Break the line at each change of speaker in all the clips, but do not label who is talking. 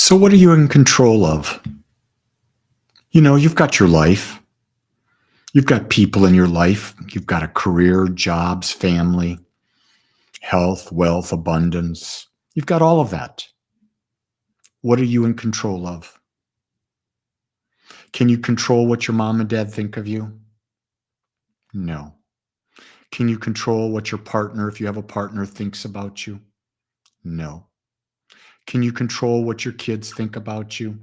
So, what are you in control of? You've got your life, you've got people in your life, you've got a career, jobs, family, health, wealth, abundance. You've got all of that. What are you in control of? Can you control what your mom and dad think of you? No. Can you control what your partner, if you have a partner, thinks about you? No. Can you control what your kids think about you?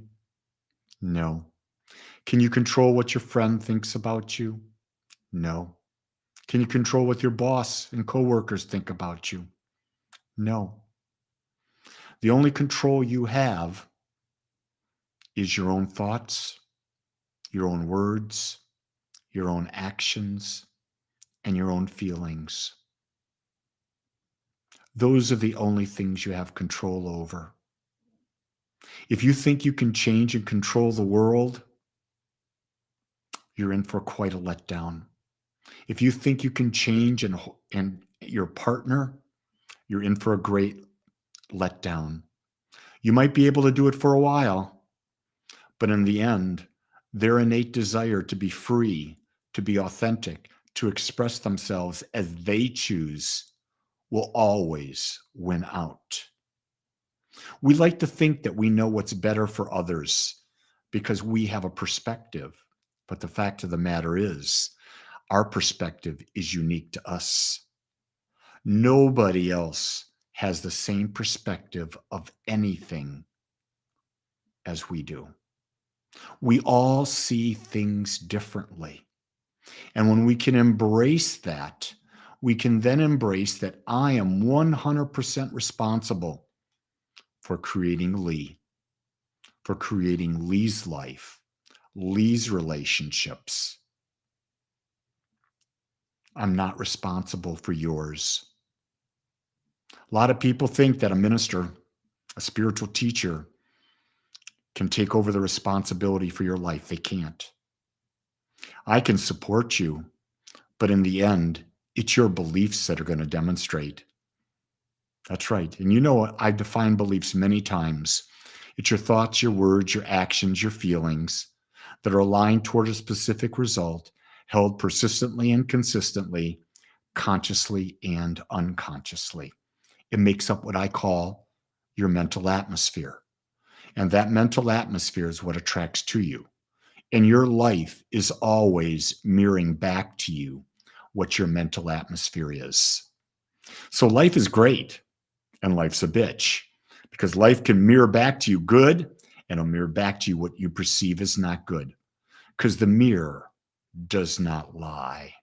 No. Can you control what your friend thinks about you? No. Can you control what your boss and coworkers think about you? No. The only control you have is your own thoughts, your own words, your own actions, and your own feelings. Those are the only things you have control over. If you think you can change and control the world, you're in for quite a letdown. If you think you can change and your partner, you're in for a great letdown. You might be able to do it for a while, but in the end, their innate desire to be free, to be authentic, to express themselves as they choose will always win out. We like to think that we know what's better for others because we have a perspective. But the fact of the matter is, our perspective is unique to us. Nobody else has the same perspective of anything as we do. We all see things differently. And when we can embrace that, we can then embrace that I am 100% responsible for creating Lee, for creating Lee's life, Lee's relationships. I'm not responsible for yours. A lot of people think that a minister, a spiritual teacher, can take over the responsibility for your life. They can't. I can support you, but in the end, it's your beliefs that are going to demonstrate. That's right. And you know what? I've defined beliefs many times. It's your thoughts, your words, your actions, your feelings that are aligned toward a specific result, held persistently and consistently, consciously and unconsciously. It makes up what I call your mental atmosphere. And that mental atmosphere is what attracts to you. And your life is always mirroring back to you what your mental atmosphere is. So life is great and life's a bitch because life can mirror back to you good and it'll mirror back to you what you perceive as not good because the mirror does not lie.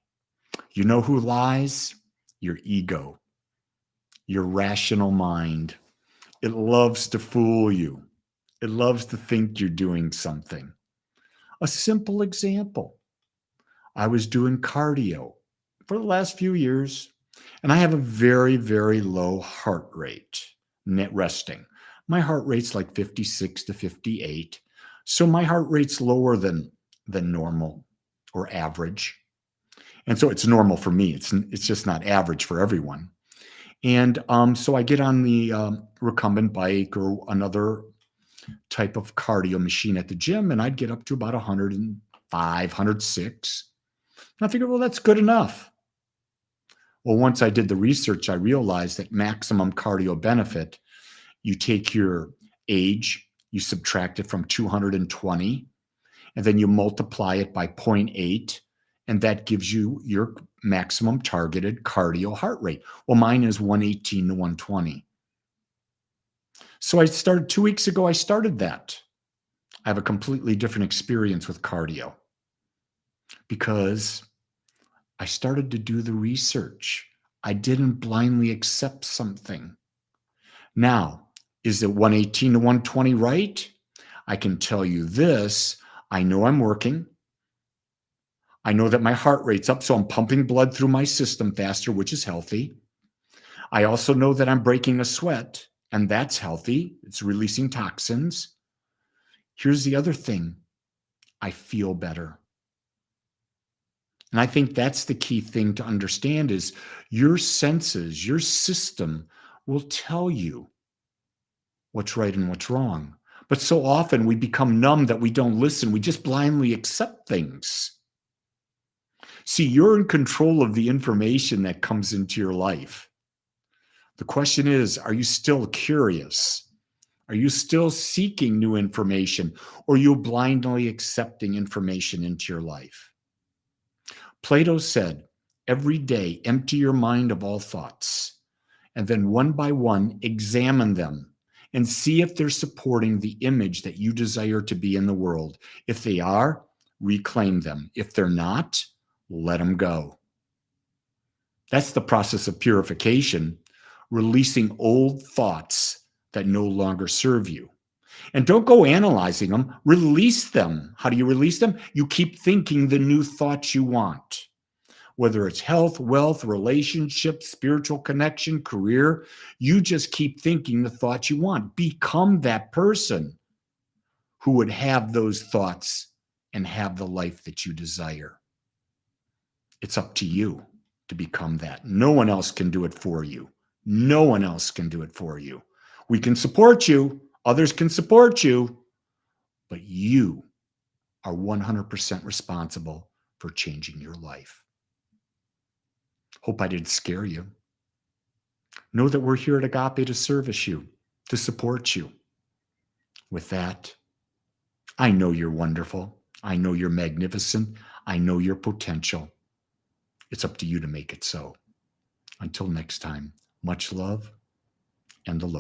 You know who lies? Your ego, your rational mind. It loves to fool you. It loves to think you're doing something. A simple example. I was doing cardio for the last few years, and I have a very, very low heart rate, net resting. My heart rate's like 56 to 58. So my heart rate's lower than normal or average. And so it's normal for me. It's just not average for everyone. And so I get on the recumbent bike or another type of cardio machine at the gym, and I'd get up to about 105, 106. And I figured, well, that's good enough. Well, once I did the research, I realized that maximum cardio benefit, you take your age, you subtract it from 220, and then you multiply it by 0.8, and that gives you your maximum targeted cardio heart rate. Well, mine is 118 to 120. So I started 2 weeks ago, I started that. I have a completely different experience with cardio because I started to do the research. I didn't blindly accept something. Now, is it 118 to 120 right? I can tell you this. I know I'm working. I know that my heart rate's up, so I'm pumping blood through my system faster, which is healthy. I also know that I'm breaking a sweat, and that's healthy. It's releasing toxins. Here's the other thing. I feel better. And I think that's the key thing to understand is your senses, your system will tell you what's right and what's wrong. But so often we become numb that we don't listen. We just blindly accept things. See, you're in control of the information that comes into your life. The question is, are you still curious? Are you still seeking new information, or are you blindly accepting information into your life? Plato said, every day empty your mind of all thoughts, and then one by one examine them and see if they're supporting the image that you desire to be in the world. If they are, reclaim them. If they're not, let them go. That's the process of purification, releasing old thoughts that no longer serve you. And don't go analyzing them, release them. How do you release them? You keep thinking the new thoughts you want. Whether it's health, wealth, relationships, spiritual connection, career, you just keep thinking the thoughts you want. Become that person who would have those thoughts and have the life that you desire. It's up to you to become that. No one else can do it for you. No one else can do it for you. We can support you. Others can support you. But you are 100% responsible for changing your life. Hope I didn't scare you. Know that we're here at Agape to service you, to support you. With that, I know you're wonderful. I know you're magnificent. I know your potential. It's up to you to make it so. Until next time, much love and the Lord.